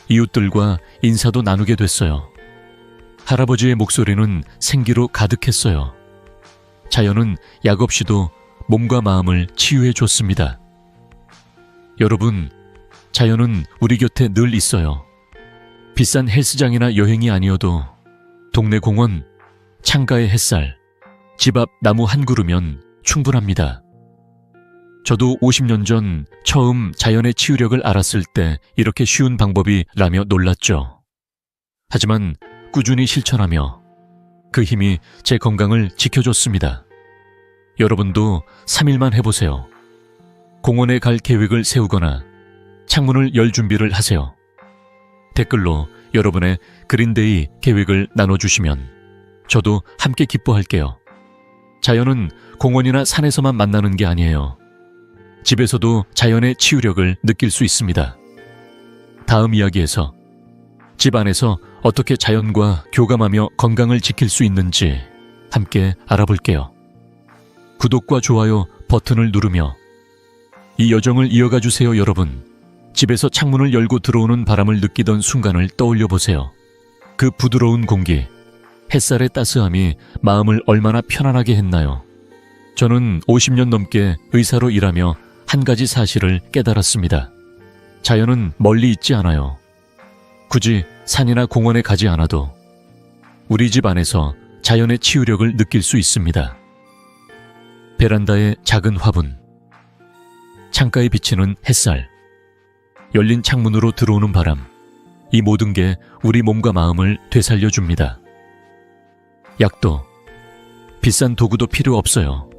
이웃들과 인사도 나누게 됐어요. 할아버지의 목소리는 생기로 가득했어요. 자연은 약 없이도 몸과 마음을 치유해 줬습니다. 여러분, 자연은 우리 곁에 늘 있어요. 비싼 헬스장이나 여행이 아니어도 동네 공원, 창가의 햇살, 집 앞 나무 한 그루면 충분합니다. 저도 50년 전 처음 자연의 치유력을 알았을 때 이렇게 쉬운 방법이라며 놀랐죠. 하지만 꾸준히 실천하며 그 힘이 제 건강을 지켜줬습니다. 여러분도 3일만 해보세요. 공원에 갈 계획을 세우거나 창문을 열 준비를 하세요. 댓글로 여러분의 그린데이 계획을 나눠주시면 저도 함께 기뻐할게요. 자연은 공원이나 산에서만 만나는 게 아니에요. 집에서도 자연의 치유력을 느낄 수 있습니다. 다음 이야기에서 집 안에서 어떻게 자연과 교감하며 건강을 지킬 수 있는지 함께 알아볼게요. 구독과 좋아요 버튼을 누르며 이 여정을 이어가 주세요. 여러분, 집에서 창문을 열고 들어오는 바람을 느끼던 순간을 떠올려 보세요. 그 부드러운 공기, 햇살의 따스함이 마음을 얼마나 편안하게 했나요? 저는 50년 넘게 의사로 일하며 한 가지 사실을 깨달았습니다. 자연은 멀리 있지 않아요. 굳이 산이나 공원에 가지 않아도 우리 집 안에서 자연의 치유력을 느낄 수 있습니다. 베란다의 작은 화분, 창가에 비치는 햇살, 열린 창문으로 들어오는 바람, 이 모든 게 우리 몸과 마음을 되살려줍니다. 약도, 비싼 도구도 필요 없어요.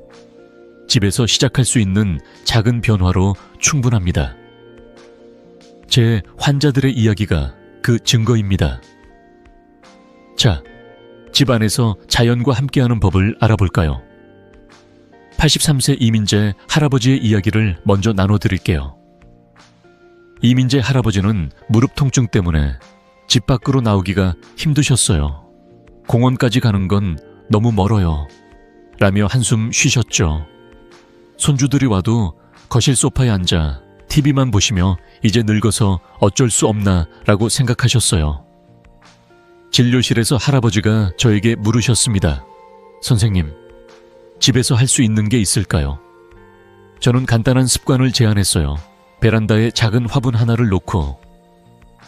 집에서 시작할 수 있는 작은 변화로 충분합니다. 제 환자들의 이야기가 그 증거입니다. 자, 집 안에서 자연과 함께하는 법을 알아볼까요? 83세 이민재 할아버지의 이야기를 먼저 나눠드릴게요. 이민재 할아버지는 무릎 통증 때문에 집 밖으로 나오기가 힘드셨어요. 공원까지 가는 건 너무 멀어요. 라며 한숨 쉬셨죠. 손주들이 와도 거실 소파에 앉아 TV만 보시며 이제 늙어서 어쩔 수 없나 라고 생각하셨어요. 진료실에서 할아버지가 저에게 물으셨습니다. 선생님, 집에서 할 수 있는 게 있을까요? 저는 간단한 습관을 제안했어요. 베란다에 작은 화분 하나를 놓고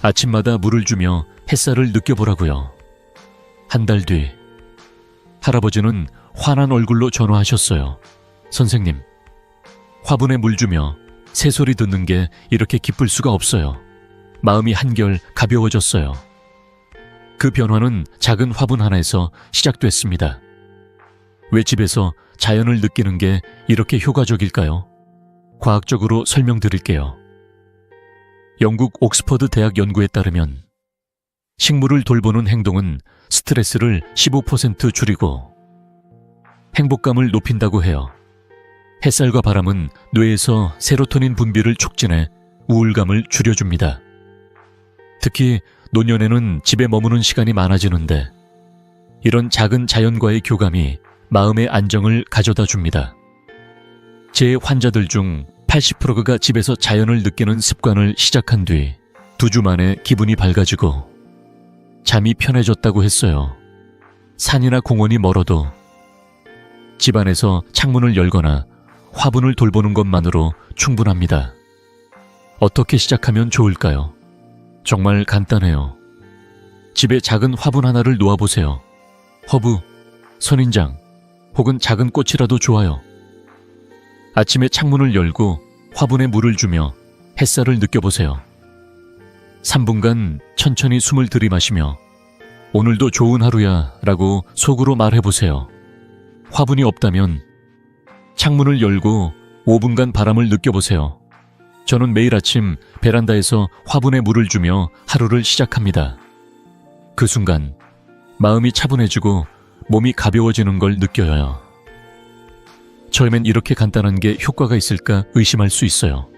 아침마다 물을 주며 햇살을 느껴보라고요. 한 달 뒤 할아버지는 환한 얼굴로 전화하셨어요. 선생님, 화분에 물 주며 새소리 듣는 게 이렇게 기쁠 수가 없어요. 마음이 한결 가벼워졌어요. 그 변화는 작은 화분 하나에서 시작됐습니다. 왜 집에서 자연을 느끼는 게 이렇게 효과적일까요? 과학적으로 설명드릴게요. 영국 옥스퍼드 대학 연구에 따르면 식물을 돌보는 행동은 스트레스를 15% 줄이고 행복감을 높인다고 해요. 햇살과 바람은 뇌에서 세로토닌 분비를 촉진해 우울감을 줄여줍니다. 특히 노년에는 집에 머무는 시간이 많아지는데 이런 작은 자연과의 교감이 마음의 안정을 가져다 줍니다. 제 환자들 중 80%가 집에서 자연을 느끼는 습관을 시작한 뒤 2주 만에 기분이 밝아지고 잠이 편해졌다고 했어요. 산이나 공원이 멀어도 집안에서 창문을 열거나 화분을 돌보는 것만으로 충분합니다. 어떻게 시작하면 좋을까요? 정말 간단해요. 집에 작은 화분 하나를 놓아보세요. 허브, 선인장, 혹은 작은 꽃이라도 좋아요. 아침에 창문을 열고 화분에 물을 주며 햇살을 느껴보세요. 3분간 천천히 숨을 들이마시며 오늘도 좋은 하루야 라고 속으로 말해보세요. 화분이 없다면 창문을 열고 5분간 바람을 느껴보세요. 저는 매일 아침 베란다에서 화분에 물을 주며 하루를 시작합니다. 그 순간 마음이 차분해지고 몸이 가벼워지는 걸 느껴요. 처음엔 이렇게 간단한 게 효과가 있을까 의심할 수 있어요.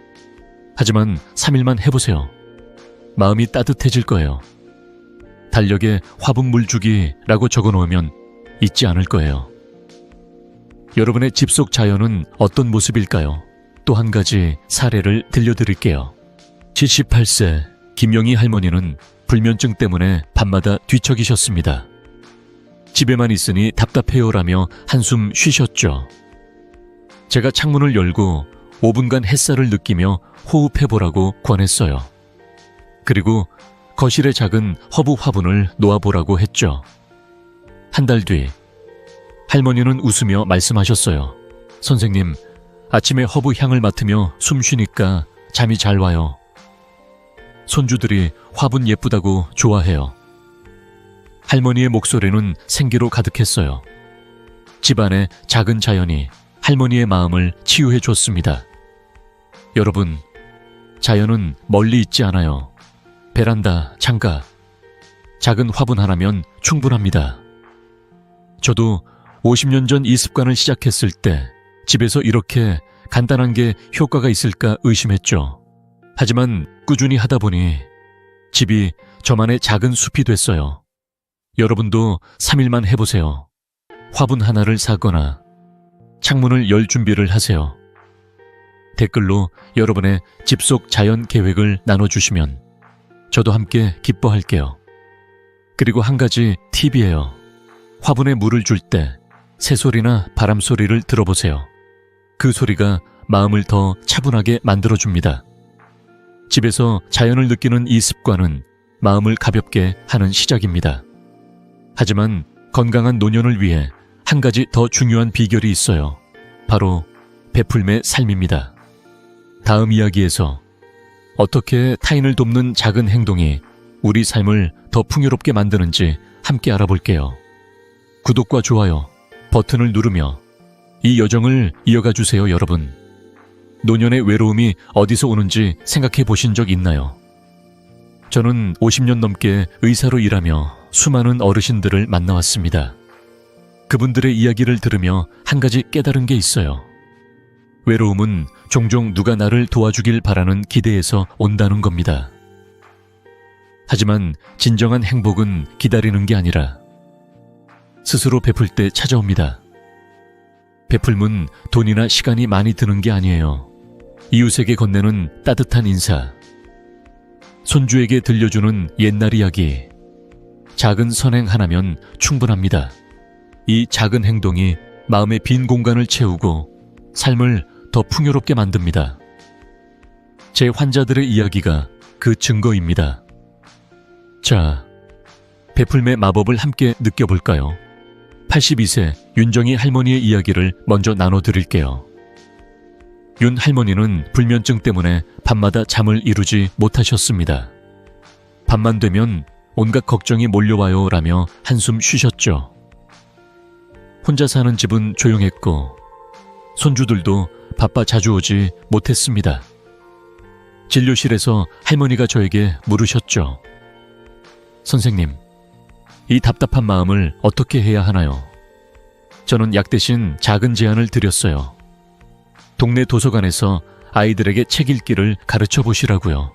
하지만 3일만 해보세요. 마음이 따뜻해질 거예요. 달력에 화분 물 주기라고 적어놓으면 잊지 않을 거예요. 여러분의 집 속 자연은 어떤 모습일까요? 또 한 가지 사례를 들려드릴게요. 78세 김영희 할머니는 불면증 때문에 밤마다 뒤척이셨습니다. 집에만 있으니 답답해요라며 한숨 쉬셨죠. 제가 창문을 열고 5분간 햇살을 느끼며 호흡해보라고 권했어요. 그리고 거실에 작은 허브 화분을 놓아보라고 했죠. 한 달 뒤 할머니는 웃으며 말씀하셨어요. 선생님, 아침에 허브 향을 맡으며 숨 쉬니까 잠이 잘 와요. 손주들이 화분 예쁘다고 좋아해요. 할머니의 목소리는 생기로 가득했어요. 집안의 작은 자연이 할머니의 마음을 치유해 줬습니다. 여러분, 자연은 멀리 있지 않아요. 베란다, 창가, 작은 화분 하나면 충분합니다. 저도 50년 전 이 습관을 시작했을 때 집에서 이렇게 간단한 게 효과가 있을까 의심했죠. 하지만 꾸준히 하다 보니 집이 저만의 작은 숲이 됐어요. 여러분도 3일만 해보세요. 화분 하나를 사거나 창문을 열 준비를 하세요. 댓글로 여러분의 집 속 자연 계획을 나눠주시면 저도 함께 기뻐할게요. 그리고 한 가지 팁이에요. 화분에 물을 줄 때 새소리나 바람 소리를 들어보세요. 그 소리가 마음을 더 차분하게 만들어줍니다. 집에서 자연을 느끼는 이 습관은 마음을 가볍게 하는 시작입니다. 하지만 건강한 노년을 위해 한 가지 더 중요한 비결이 있어요. 바로 베풀매 삶입니다. 다음 이야기에서 어떻게 타인을 돕는 작은 행동이 우리 삶을 더 풍요롭게 만드는지 함께 알아볼게요. 구독과 좋아요 버튼을 누르며 이 여정을 이어가 주세요, 여러분. 노년의 외로움이 어디서 오는지 생각해 보신 적 있나요? 저는 50년 넘게 의사로 일하며 수많은 어르신들을 만나왔습니다. 그분들의 이야기를 들으며 한 가지 깨달은 게 있어요. 외로움은 종종 누가 나를 도와주길 바라는 기대에서 온다는 겁니다. 하지만 진정한 행복은 기다리는 게 아니라 스스로 베풀 때 찾아옵니다. 베풀면 돈이나 시간이 많이 드는 게 아니에요. 이웃에게 건네는 따뜻한 인사, 손주에게 들려주는 옛날 이야기, 작은 선행 하나면 충분합니다. 이 작은 행동이 마음의 빈 공간을 채우고 삶을 더 풍요롭게 만듭니다. 제 환자들의 이야기가 그 증거입니다. 자, 베풀매 마법을 함께 느껴볼까요? 82세 윤정희 할머니의 이야기를 먼저 나눠드릴게요. 윤 할머니는 불면증 때문에 밤마다 잠을 이루지 못하셨습니다. 밤만 되면 온갖 걱정이 몰려와요 라며 한숨 쉬셨죠. 혼자 사는 집은 조용했고 손주들도 바빠 자주 오지 못했습니다. 진료실에서 할머니가 저에게 물으셨죠. 선생님, 이 답답한 마음을 어떻게 해야 하나요? 저는 약 대신 작은 제안을 드렸어요. 동네 도서관에서 아이들에게 책 읽기를 가르쳐 보시라고요.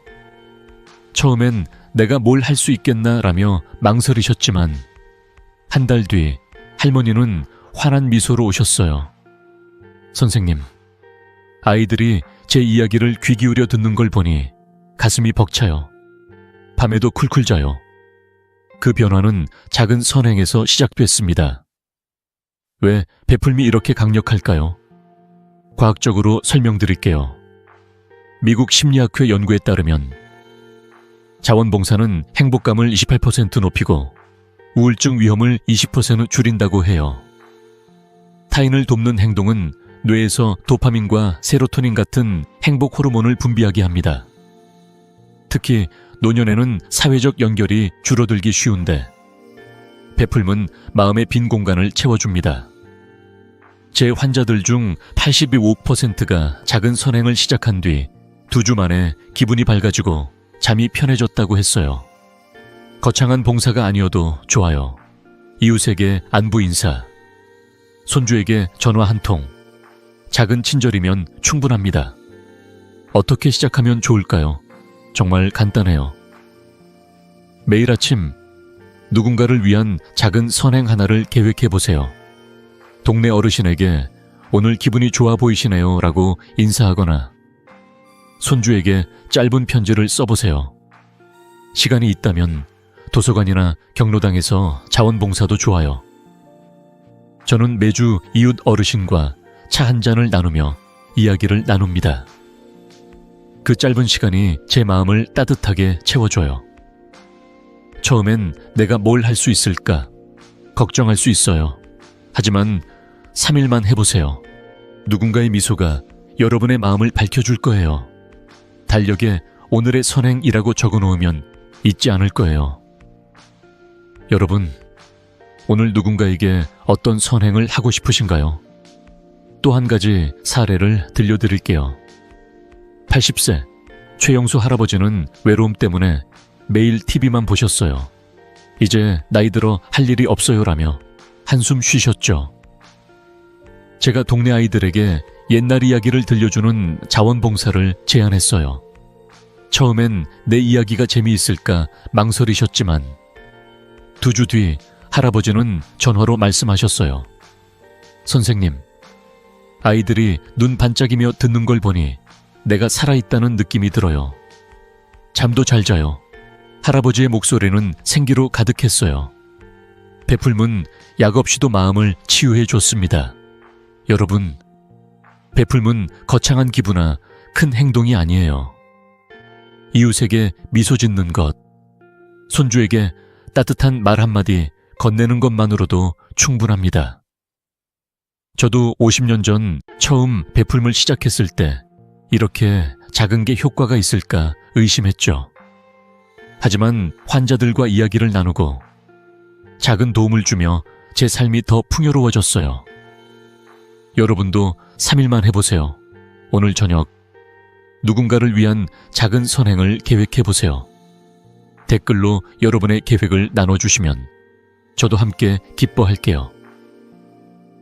처음엔 내가 뭘 할 수 있겠나 라며 망설이셨지만 한 달 뒤 할머니는 환한 미소로 오셨어요. 선생님, 아이들이 제 이야기를 귀 기울여 듣는 걸 보니 가슴이 벅차요. 밤에도 쿨쿨 자요. 그 변화는 작은 선행에서 시작됐습니다. 왜 베풀미 이렇게 강력할까요? 과학적으로 설명드릴게요. 미국 심리학회 연구에 따르면 자원봉사는 행복감을 28% 높이고 우울증 위험을 20% 줄인다고 해요. 타인을 돕는 행동은 뇌에서 도파민과 세로토닌 같은 행복 호르몬을 분비하게 합니다. 특히 노년에는 사회적 연결이 줄어들기 쉬운데 베풀면 마음의 빈 공간을 채워줍니다. 제 환자들 중 85%가 작은 선행을 시작한 뒤 2주 만에 기분이 밝아지고 잠이 편해졌다고 했어요. 거창한 봉사가 아니어도 좋아요. 이웃에게 안부 인사, 손주에게 전화 한 통, 작은 친절이면 충분합니다. 어떻게 시작하면 좋을까요? 정말 간단해요. 매일 아침 누군가를 위한 작은 선행 하나를 계획해 보세요. 동네 어르신에게 오늘 기분이 좋아 보이시네요 라고 인사하거나 손주에게 짧은 편지를 써보세요. 시간이 있다면 도서관이나 경로당에서 자원봉사도 좋아요. 저는 매주 이웃 어르신과 차 한 잔을 나누며 이야기를 나눕니다. 그 짧은 시간이 제 마음을 따뜻하게 채워줘요. 처음엔 내가 뭘 할 수 있을까 걱정할 수 있어요. 하지만 3일만 해보세요. 누군가의 미소가 여러분의 마음을 밝혀줄 거예요. 달력에 오늘의 선행이라고 적어놓으면 잊지 않을 거예요. 여러분, 오늘 누군가에게 어떤 선행을 하고 싶으신가요? 또 한 가지 사례를 들려드릴게요. 80세 최영수 할아버지는 외로움 때문에 매일 TV만 보셨어요. 이제 나이 들어 할 일이 없어요라며 한숨 쉬셨죠. 제가 동네 아이들에게 옛날 이야기를 들려주는 자원봉사를 제안했어요. 처음엔 내 이야기가 재미있을까 망설이셨지만 2주 뒤 할아버지는 전화로 말씀하셨어요. 선생님, 아이들이 눈 반짝이며 듣는 걸 보니 내가 살아있다는 느낌이 들어요. 잠도 잘 자요. 할아버지의 목소리는 생기로 가득했어요. 베풀문 약 없이도 마음을 치유해 줬습니다. 여러분, 베풀문 거창한 기부나 큰 행동이 아니에요. 이웃에게 미소 짓는 것, 손주에게 따뜻한 말 한마디 건네는 것만으로도 충분합니다. 저도 50년 전 처음 베풀물 시작했을 때 이렇게 작은 게 효과가 있을까 의심했죠. 하지만 환자들과 이야기를 나누고 작은 도움을 주며 제 삶이 더 풍요로워졌어요. 여러분도 3일만 해보세요. 오늘 저녁 누군가를 위한 작은 선행을 계획해보세요. 댓글로 여러분의 계획을 나눠주시면 저도 함께 기뻐할게요.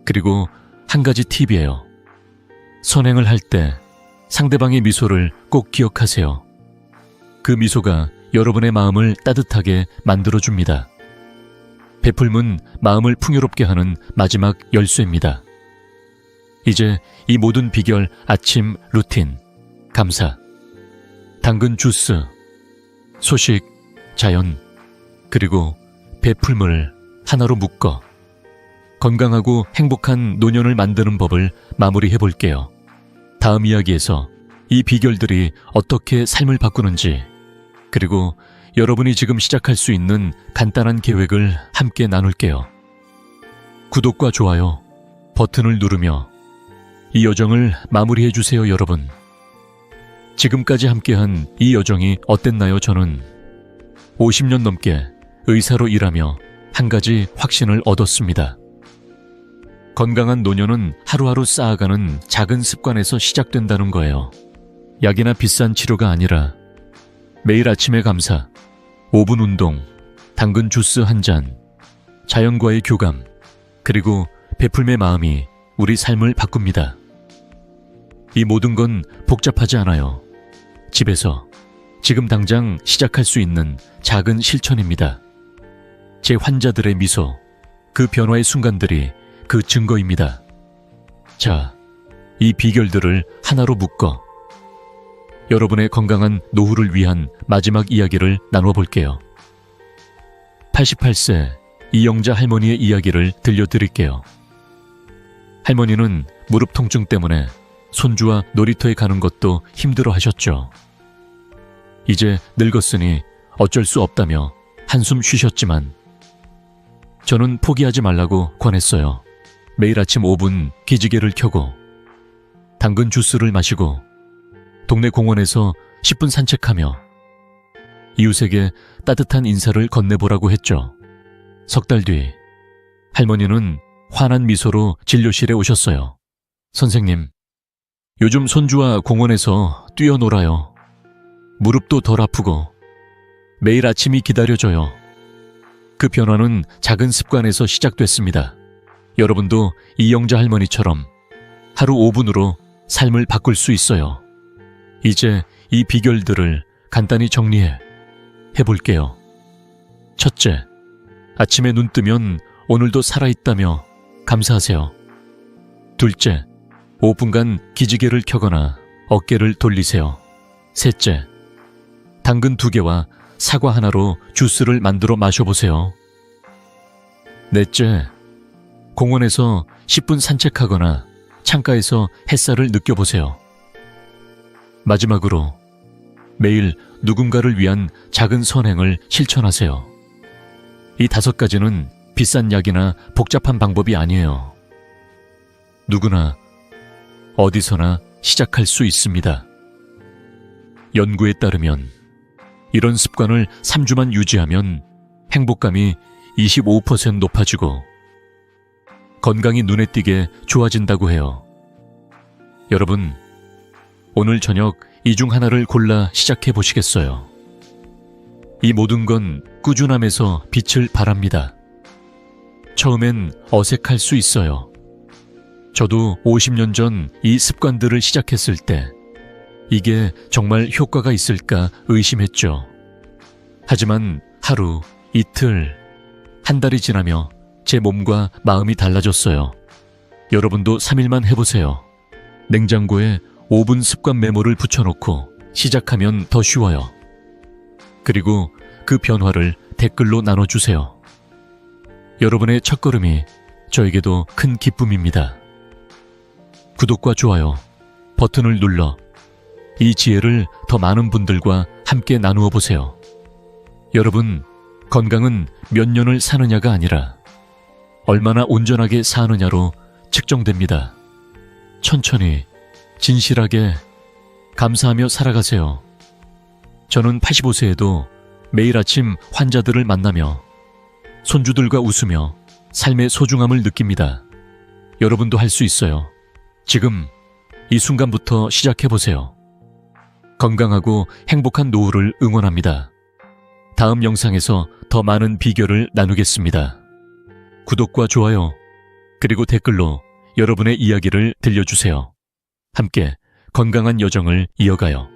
그리고 한 가지 팁이에요. 선행을 할 때 상대방의 미소를 꼭 기억하세요. 그 미소가 여러분의 마음을 따뜻하게 만들어줍니다. 베풀문 마음을 풍요롭게 하는 마지막 열쇠입니다. 이제 이 모든 비결 아침 루틴, 감사, 당근 주스, 소식, 자연, 그리고 베풀물 하나로 묶어 건강하고 행복한 노년을 만드는 법을 마무리해 볼게요. 다음 이야기에서 이 비결들이 어떻게 삶을 바꾸는지, 그리고 여러분이 지금 시작할 수 있는 간단한 계획을 함께 나눌게요. 구독과 좋아요 버튼을 누르며 이 여정을 마무리해 주세요, 여러분. 지금까지 함께한 이 여정이 어땠나요? 저는 50년 넘게 의사로 일하며 한 가지 확신을 얻었습니다. 건강한 노년은 하루하루 쌓아가는 작은 습관에서 시작된다는 거예요. 약이나 비싼 치료가 아니라 매일 아침에 감사, 5분 운동, 당근 주스 한 잔, 자연과의 교감, 그리고 베풀매 마음이 우리 삶을 바꿉니다. 이 모든 건 복잡하지 않아요. 집에서 지금 당장 시작할 수 있는 작은 실천입니다. 제 환자들의 미소, 그 변화의 순간들이 그 증거입니다. 자, 이 비결들을 하나로 묶어 여러분의 건강한 노후를 위한 마지막 이야기를 나눠볼게요. 88세 이영자 할머니의 이야기를 들려드릴게요. 할머니는 무릎 통증 때문에 손주와 놀이터에 가는 것도 힘들어 하셨죠. 이제 늙었으니 어쩔 수 없다며 한숨 쉬셨지만 저는 포기하지 말라고 권했어요. 매일 아침 5분 기지개를 켜고 당근 주스를 마시고 동네 공원에서 10분 산책하며 이웃에게 따뜻한 인사를 건네보라고 했죠. 석 달 뒤 할머니는 환한 미소로 진료실에 오셨어요. 선생님, 요즘 손주와 공원에서 뛰어놀아요. 무릎도 덜 아프고 매일 아침이 기다려져요. 그 변화는 작은 습관에서 시작됐습니다. 여러분도 이영자 할머니처럼 하루 5분으로 삶을 바꿀 수 있어요. 이제 이 비결들을 간단히 정리해 볼게요. 첫째, 아침에 눈 뜨면 오늘도 살아있다며 감사하세요. 둘째, 5분간 기지개를 켜거나 어깨를 돌리세요. 셋째, 당근 2개와 사과 하나로 주스를 만들어 마셔보세요. 넷째, 공원에서 10분 산책하거나 창가에서 햇살을 느껴보세요. 마지막으로 매일 누군가를 위한 작은 선행을 실천하세요. 이 5가지는 비싼 약이나 복잡한 방법이 아니에요. 누구나 어디서나 시작할 수 있습니다. 연구에 따르면 이런 습관을 3주만 유지하면 행복감이 25% 높아지고 건강이 눈에 띄게 좋아진다고 해요. 여러분, 오늘 저녁 이 중 하나를 골라 시작해 보시겠어요? 이 모든 건 꾸준함에서 빛을 발합니다. 처음엔 어색할 수 있어요. 저도 50년 전 이 습관들을 시작했을 때 이게 정말 효과가 있을까 의심했죠. 하지만 하루, 이틀, 한 달이 지나며 제 몸과 마음이 달라졌어요. 여러분도 3일만 해보세요. 냉장고에 5분 습관 메모를 붙여놓고 시작하면 더 쉬워요. 그리고 그 변화를 댓글로 나눠주세요. 여러분의 첫걸음이 저에게도 큰 기쁨입니다. 구독과 좋아요 버튼을 눌러 이 지혜를 더 많은 분들과 함께 나누어 보세요. 여러분, 건강은 몇 년을 사느냐가 아니라 얼마나 온전하게 사느냐로 측정됩니다. 천천히, 진실하게, 감사하며 살아가세요. 저는 85세에도 매일 아침 환자들을 만나며 손주들과 웃으며 삶의 소중함을 느낍니다. 여러분도 할 수 있어요. 지금 이 순간부터 시작해보세요. 건강하고 행복한 노후를 응원합니다. 다음 영상에서 더 많은 비결을 나누겠습니다. 구독과 좋아요, 그리고 댓글로 여러분의 이야기를 들려주세요. 함께 건강한 여정을 이어가요.